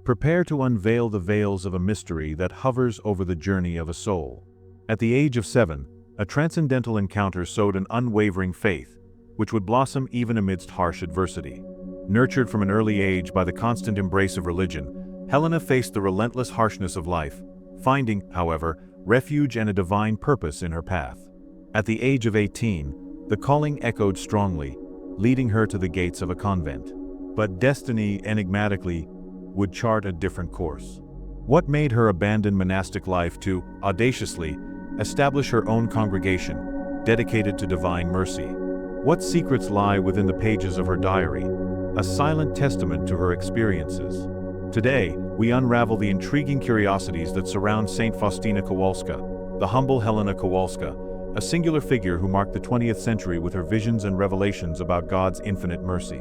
Prepare to unveil the veils of a mystery that hovers over the journey of a soul. At the age of 7, a transcendental encounter sowed an unwavering faith, which would blossom even amidst harsh adversity. Nurtured from an early age by the constant embrace of religion, Helena faced the relentless harshness of life, finding, however, refuge and a divine purpose in her path. At the age of 18, the calling echoed strongly, leading her to the gates of a convent. But destiny, enigmatically, would chart a different course. What made her abandon monastic life to, audaciously, establish her own congregation, dedicated to divine mercy? What secrets lie within the pages of her diary, a silent testament to her experiences? Today, we unravel the intriguing curiosities that surround Saint Faustina Kowalska, the humble Helena Kowalska, a singular figure who marked the 20th century with her visions and revelations about God's infinite mercy.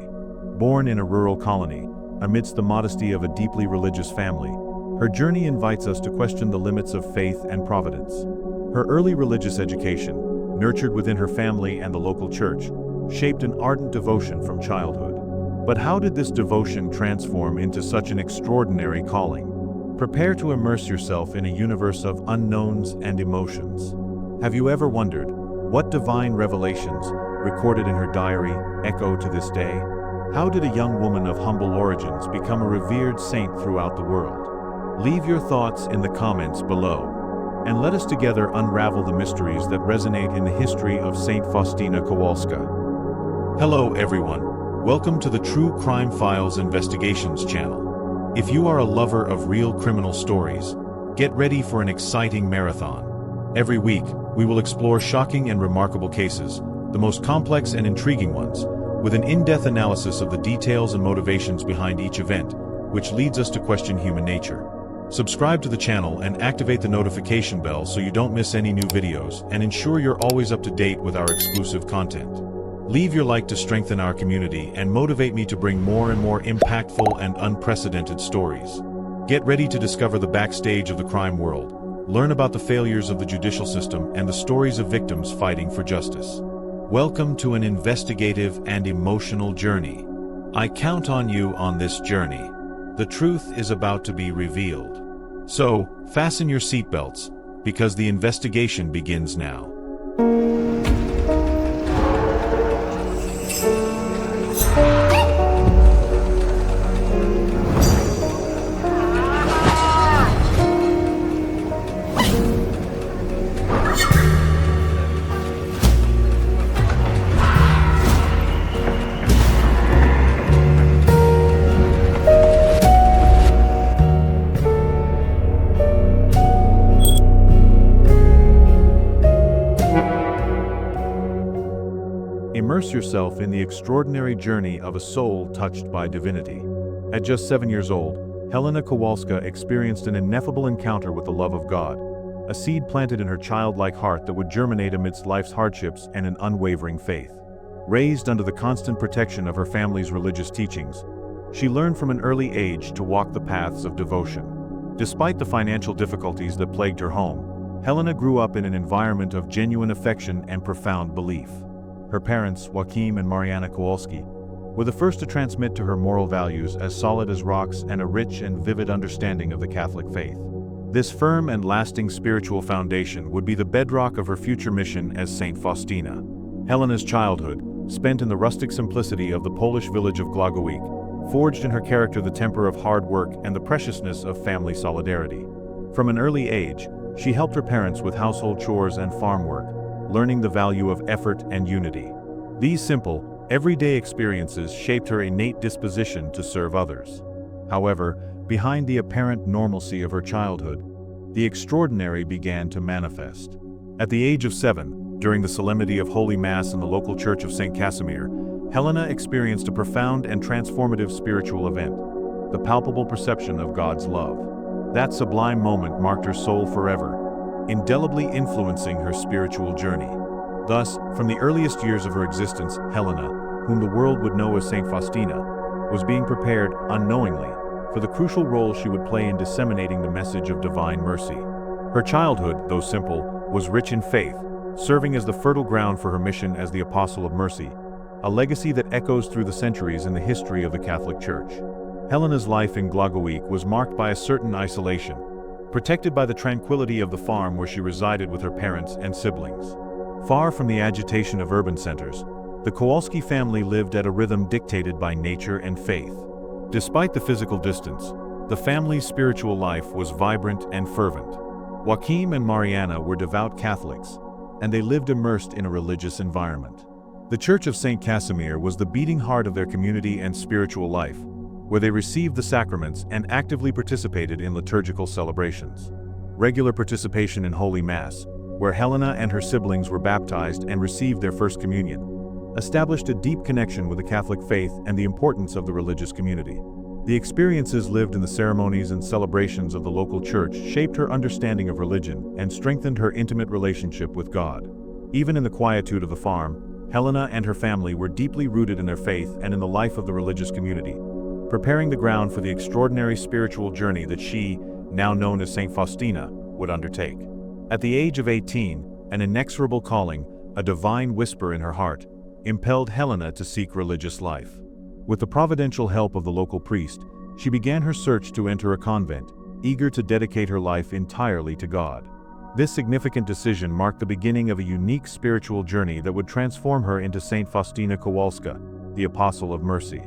Born in a rural colony, amidst the modesty of a deeply religious family, her journey invites us to question the limits of faith and providence. Her early religious education, nurtured within her family and the local church, shaped an ardent devotion from childhood. But how did this devotion transform into such an extraordinary calling? Prepare to immerse yourself in a universe of unknowns and emotions. Have you ever wondered what divine revelations, recorded in her diary, echo to this day? How did a young woman of humble origins become a revered saint throughout the world? Leave your thoughts in the comments below, and let us together unravel the mysteries that resonate in the history of Saint Faustina Kowalska. Hello everyone, welcome to the True Crime Files Investigations channel. If you are a lover of real criminal stories, get ready for an exciting marathon. Every week, we will explore shocking and remarkable cases, the most complex and intriguing ones, with an in-depth analysis of the details and motivations behind each event, which leads us to question human nature. Subscribe to the channel and activate the notification bell so you don't miss any new videos, and ensure you're always up to date with our exclusive content. Leave your like to strengthen our community and motivate me to bring more and more impactful and unprecedented stories. Get ready to discover the backstage of the crime world, learn about the failures of the judicial system and the stories of victims fighting for justice. Welcome to an investigative and emotional journey. I count on you on this journey. The truth is about to be revealed. So, fasten your seatbelts, because the investigation begins now. Immerse yourself in the extraordinary journey of a soul touched by divinity. At just 7 years old, Helena Kowalska experienced an ineffable encounter with the love of God, a seed planted in her childlike heart that would germinate amidst life's hardships and an unwavering faith. Raised under the constant protection of her family's religious teachings, she learned from an early age to walk the paths of devotion. Despite the financial difficulties that plagued her home, Helena grew up in an environment of genuine affection and profound belief. Her parents, Joaquim and Mariana Kowalski, were the first to transmit to her moral values as solid as rocks and a rich and vivid understanding of the Catholic faith. This firm and lasting spiritual foundation would be the bedrock of her future mission as Saint Faustina. Helena's childhood, spent in the rustic simplicity of the Polish village of Głogowicz, forged in her character the temper of hard work and the preciousness of family solidarity. From an early age, she helped her parents with household chores and farm work, learning the value of effort and unity. These simple, everyday experiences shaped her innate disposition to serve others. However, behind the apparent normalcy of her childhood, the extraordinary began to manifest. At the age of 7, during the solemnity of Holy Mass in the local church of St. Casimir, Helena experienced a profound and transformative spiritual event, the palpable perception of God's love. That sublime moment marked her soul forever, indelibly influencing her spiritual journey. Thus, from the earliest years of her existence, Helena, whom the world would know as Saint Faustina, was being prepared, unknowingly, for the crucial role she would play in disseminating the message of divine mercy. Her childhood, though simple, was rich in faith, serving as the fertile ground for her mission as the Apostle of Mercy, a legacy that echoes through the centuries in the history of the Catholic Church. Helena's life in Glogowik was marked by a certain isolation, protected by the tranquility of the farm where she resided with her parents and siblings. Far from the agitation of urban centers, the Kowalski family lived at a rhythm dictated by nature and faith. Despite the physical distance, the family's spiritual life was vibrant and fervent. Joaquim and Mariana were devout Catholics, and they lived immersed in a religious environment. The Church of St. Casimir was the beating heart of their community and spiritual life, where they received the sacraments and actively participated in liturgical celebrations. Regular participation in Holy Mass, where Helena and her siblings were baptized and received their first communion, established a deep connection with the Catholic faith and the importance of the religious community. The experiences lived in the ceremonies and celebrations of the local church shaped her understanding of religion and strengthened her intimate relationship with God. Even in the quietude of the farm, Helena and her family were deeply rooted in their faith and in the life of the religious community, preparing the ground for the extraordinary spiritual journey that she, now known as Saint Faustina, would undertake. At the age of 18, an inexorable calling, a divine whisper in her heart, impelled Helena to seek religious life. With the providential help of the local priest, she began her search to enter a convent, eager to dedicate her life entirely to God. This significant decision marked the beginning of a unique spiritual journey that would transform her into Saint Faustina Kowalska, the Apostle of Mercy.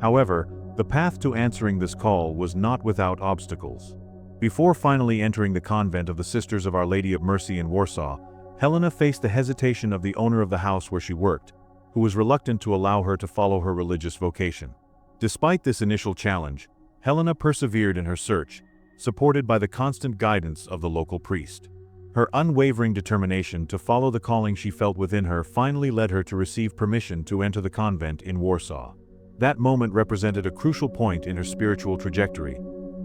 However, the path to answering this call was not without obstacles. Before finally entering the convent of the Sisters of Our Lady of Mercy in Warsaw, Helena faced the hesitation of the owner of the house where she worked, who was reluctant to allow her to follow her religious vocation. Despite this initial challenge, Helena persevered in her search, supported by the constant guidance of the local priest. Her unwavering determination to follow the calling she felt within her finally led her to receive permission to enter the convent in Warsaw. That moment represented a crucial point in her spiritual trajectory,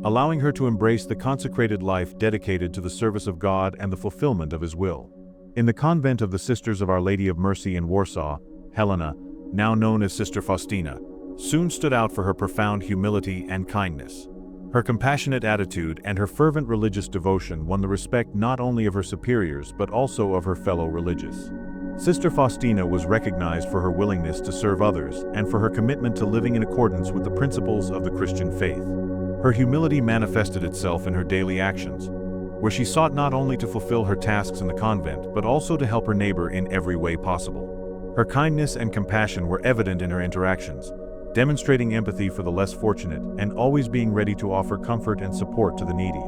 allowing her to embrace the consecrated life dedicated to the service of God and the fulfillment of His will. In the convent of the Sisters of Our Lady of Mercy in Warsaw, Helena, now known as Sister Faustina, soon stood out for her profound humility and kindness. Her compassionate attitude and her fervent religious devotion won the respect not only of her superiors but also of her fellow religious. Sister Faustina was recognized for her willingness to serve others and for her commitment to living in accordance with the principles of the Christian faith. Her humility manifested itself in her daily actions, where she sought not only to fulfill her tasks in the convent but also to help her neighbor in every way possible. Her kindness and compassion were evident in her interactions, demonstrating empathy for the less fortunate and always being ready to offer comfort and support to the needy.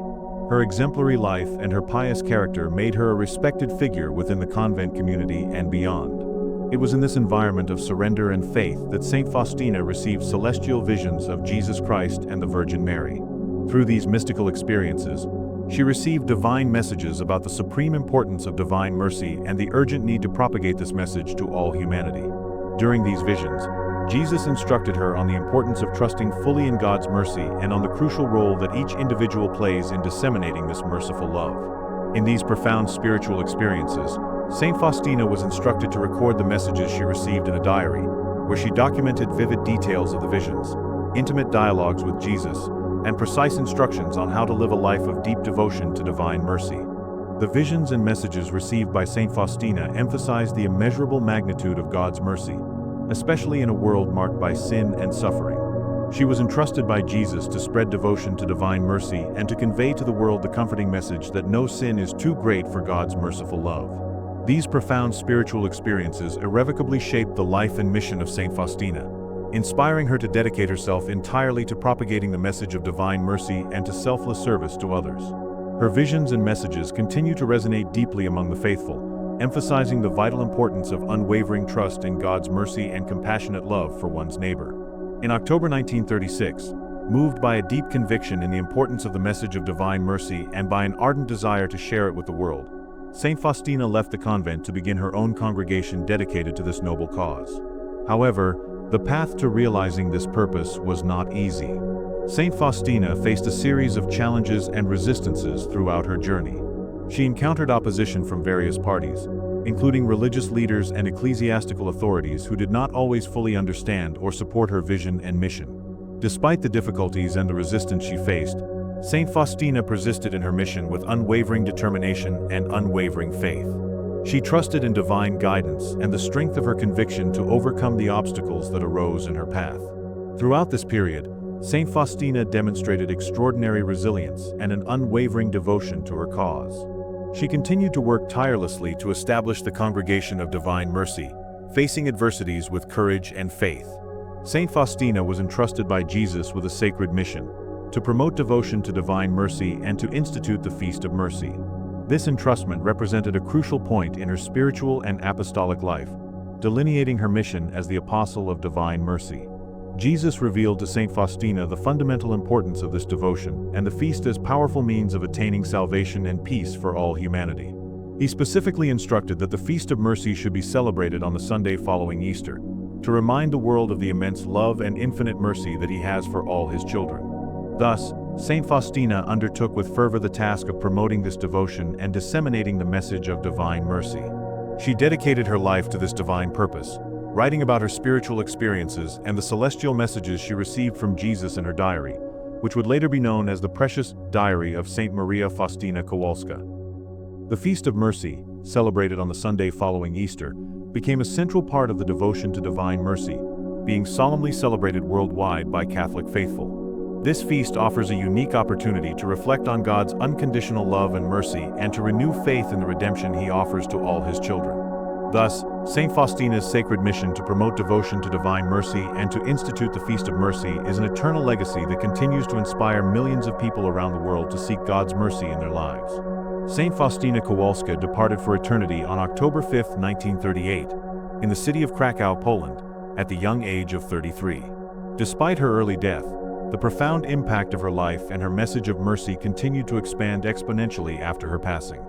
Her exemplary life and her pious character made her a respected figure within the convent community and beyond. It was in this environment of surrender and faith that Saint Faustina received celestial visions of Jesus Christ and the Virgin Mary. Through these mystical experiences, she received divine messages about the supreme importance of divine mercy and the urgent need to propagate this message to all humanity. During these visions, Jesus instructed her on the importance of trusting fully in God's mercy and on the crucial role that each individual plays in disseminating this merciful love. In these profound spiritual experiences, Saint Faustina was instructed to record the messages she received in a diary, where she documented vivid details of the visions, intimate dialogues with Jesus, and precise instructions on how to live a life of deep devotion to divine mercy. The visions and messages received by Saint Faustina emphasized the immeasurable magnitude of God's mercy, especially in a world marked by sin and suffering. She was entrusted by Jesus to spread devotion to divine mercy and to convey to the world the comforting message that no sin is too great for God's merciful love. These profound spiritual experiences irrevocably shaped the life and mission of Saint Faustina, inspiring her to dedicate herself entirely to propagating the message of divine mercy and to selfless service to others. Her visions and messages continue to resonate deeply among the faithful, emphasizing the vital importance of unwavering trust in God's mercy and compassionate love for one's neighbor. In October 1936, moved by a deep conviction in the importance of the message of divine mercy and by an ardent desire to share it with the world, Saint Faustina left the convent to begin her own congregation dedicated to this noble cause. However, the path to realizing this purpose was not easy. Saint Faustina faced a series of challenges and resistances throughout her journey. She encountered opposition from various parties, including religious leaders and ecclesiastical authorities who did not always fully understand or support her vision and mission. Despite the difficulties and the resistance she faced, Saint Faustina persisted in her mission with unwavering determination and unwavering faith. She trusted in divine guidance and the strength of her conviction to overcome the obstacles that arose in her path. Throughout this period, Saint Faustina demonstrated extraordinary resilience and an unwavering devotion to her cause. She continued to work tirelessly to establish the Congregation of Divine Mercy, facing adversities with courage and faith. Saint Faustina was entrusted by Jesus with a sacred mission: to promote devotion to divine mercy and to institute the Feast of Mercy. This entrustment represented a crucial point in her spiritual and apostolic life, delineating her mission as the Apostle of Divine Mercy. Jesus revealed to Saint Faustina the fundamental importance of this devotion and the feast as powerful means of attaining salvation and peace for all humanity. He specifically instructed that the Feast of Mercy should be celebrated on the Sunday following Easter, to remind the world of the immense love and infinite mercy that he has for all his children. Thus, Saint Faustina undertook with fervor the task of promoting this devotion and disseminating the message of divine mercy. She dedicated her life to this divine purpose, writing about her spiritual experiences and the celestial messages she received from Jesus in her diary, which would later be known as the Precious Diary of Saint Maria Faustina Kowalska. The Feast of Mercy, celebrated on the Sunday following Easter, became a central part of the devotion to divine mercy, being solemnly celebrated worldwide by Catholic faithful. This feast offers a unique opportunity to reflect on God's unconditional love and mercy and to renew faith in the redemption he offers to all his children. Thus, Saint Faustina's sacred mission to promote devotion to divine mercy and to institute the Feast of Mercy is an eternal legacy that continues to inspire millions of people around the world to seek God's mercy in their lives. Saint Faustina Kowalska departed for eternity on October 5, 1938, in the city of Krakow, Poland, at the young age of 33. Despite her early death, the profound impact of her life and her message of mercy continued to expand exponentially after her passing.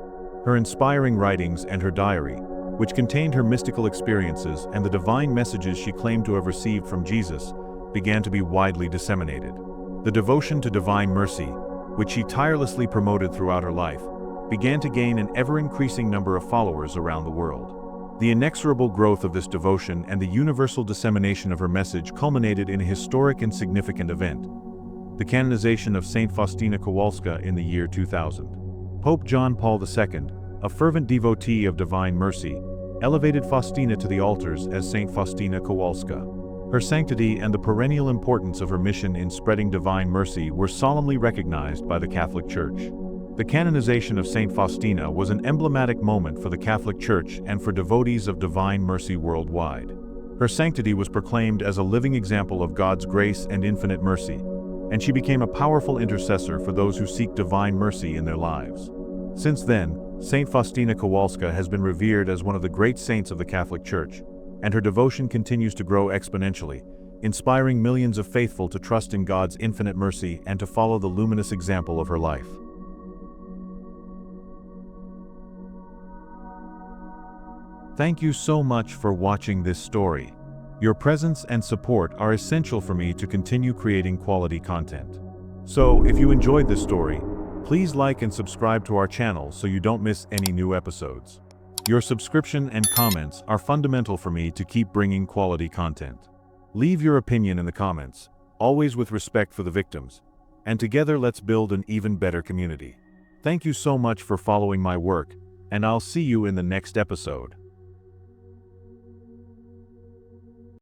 Her inspiring writings and her diary, which contained her mystical experiences and the divine messages she claimed to have received from Jesus, began to be widely disseminated. The devotion to divine mercy, which she tirelessly promoted throughout her life, began to gain an ever-increasing number of followers around the world. The inexorable growth of this devotion and the universal dissemination of her message culminated in a historic and significant event: the canonization of Saint Faustina Kowalska in the year 2000. Pope John Paul II, a fervent devotee of divine mercy, elevated Faustina to the altars as Saint Faustina Kowalska. Her sanctity and the perennial importance of her mission in spreading divine mercy were solemnly recognized by the Catholic Church. The canonization of Saint Faustina was an emblematic moment for the Catholic Church and for devotees of divine mercy worldwide. Her sanctity was proclaimed as a living example of God's grace and infinite mercy, and she became a powerful intercessor for those who seek divine mercy in their lives. Since then, Saint Faustina Kowalska has been revered as one of the great saints of the Catholic Church, and her devotion continues to grow exponentially, inspiring millions of faithful to trust in God's infinite mercy and to follow the luminous example of her life. Thank you so much for watching this story. Your presence and support are essential for me to continue creating quality content. So, if you enjoyed this story, please like and subscribe to our channel so you don't miss any new episodes. Your subscription and comments are fundamental for me to keep bringing quality content. Leave your opinion in the comments, always with respect for the victims, and together let's build an even better community. Thank you so much for following my work, and I'll see you in the next episode.